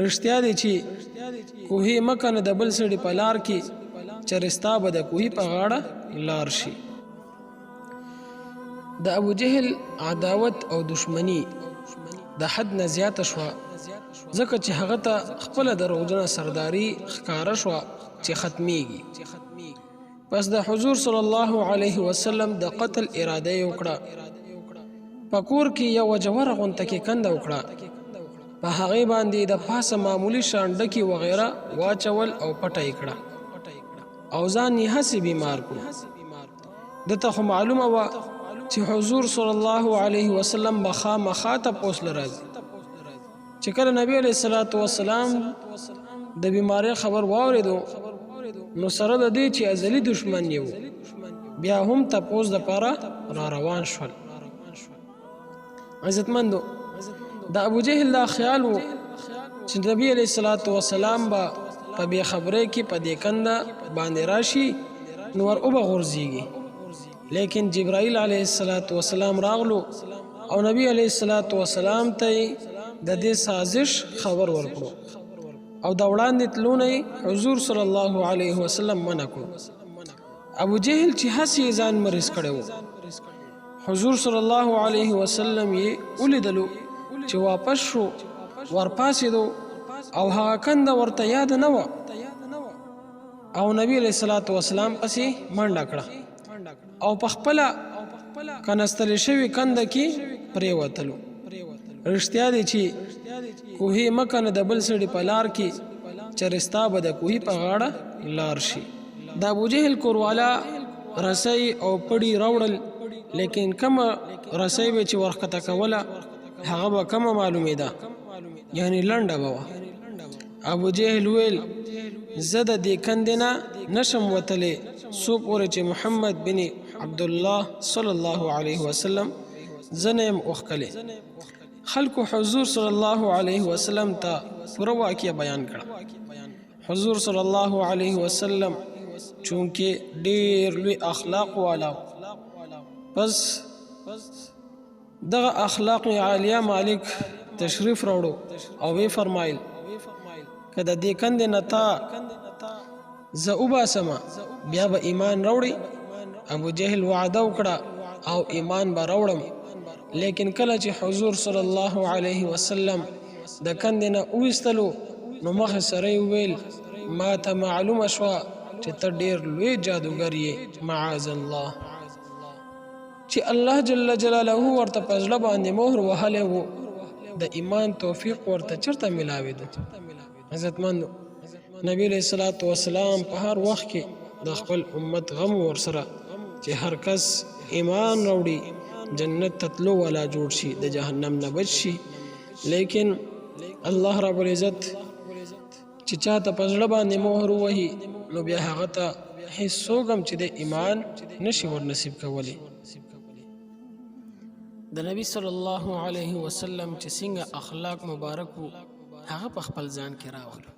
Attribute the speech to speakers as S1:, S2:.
S1: رښتیا دی چې کوهي مکه نه د بل سړي په لار کې چرستا به د کوهي په غاړه لار شي. د ابو جهل عداوت او دشمنی د حد نه زیاته شوه، ځکه چې هغه ته خپله دروغجنه سرداري ښکاره شوه چې ختمیږي. پس د حضور صلی الله علیه وسلم د قتل اراده یې وکړه. په کور کې یوه جوره غونته کې کنده وکړه، په هغې باندې د پاسه معمولي شان ډکي وغیره واچول او پټه یې کړه او ځان یې هسې بیمار کړو. دته خو معلومه وه چې حضور صلی الله علیه وسلم به خامخا تپوس له راځي. چې کله نبی علیه الصلاة والسلام د بیمارۍ خبر واورېدو، نو سره د دې چې ازلي دشمن یې و، بیا هم تپوس دپاره را روان شول. عزتمندو، د ابو جهل دا خیال و چې نبی علیه الصلاة والسلام به په بې خبرۍ کې په دې کنده باندې راشي نو ور اوبه غورځېږي. لیکن جبرائیل علیه السلام راغلو او نبی علیه السلام ته د دې سازش خبر ورکړو او د وړاندې تلو نه حضور صلی الله علیه وسلم منع کړو. ابو جهل چې هسې ځان مریض کړی و، حضور صلی الله علیه وسلم یې ولیدلو چې واپس شو، ورپاسېدو او هغه کنده ورته یاد نه وه او نبی علیه الصلاة والسلام پسې منډه کړه او په خپله کنستلې شوې کنده کې پرېوتلو. رښتیا دی چې کوهي مکه نه د بل سړي په لار کې چرستا به د کوهي په غاړه لار شي. د ابو جهل کوروالا رسۍ او پړي راوړل، لیکن کومه رسۍ به چې ورښکته کوله هغه به کمه معلومېده، یعنی لنډه به وه. ابو جهل ویل زه د دې کندې نه نشم وتلی څو پورې چې محمد بن عبدالله صلی الله علیه وسلم زه نه یم اوښکلی. خلکو حضور صلی الله علیه وسلم ته پوره واقعه بیان کړه. حضور صلی الله علیه وسلم چونکې ډېر لوی اخلاق والا، پس دغه اخلاق عالیه مالک تشریف راوړو او وی فرمایل که د دې کندې نه تا زه وباسمه بیا به ایمان راوړي. ابو جهل وعده وکړه او ایمان به راوړم، لیکن کله چې حضور صلی الله علیه وسلم د کندې نه وویستلو نو مخې سره یې وویل ما ته معلومه شوه چې ته ډېر لوی جادوګر یې، معاذ الله، چې الله جل جلاله ورته په زړه باندې مهر وهلی و، د ایمان توفیق ورته چېرته میلاوېدو. عزتمندو، نبی علیه الصلاة والسلام په هر وخت کې د خپل امت غم ورسره چې هر کس ایمان راوړي جنت ته تلو والا جوړ شي، د جهنم نه بچ شي. لیکن الله رب العزت چې چاته په زړه باندې مهر ووهي نو بیا هغه ته هېڅوک هم چې د ایمان نشي ورنصیب کولی. د نبی صلی الله علیه وسلم چې څنګه اخلاق مبارک وو هغه په خپل ځان کې راولو.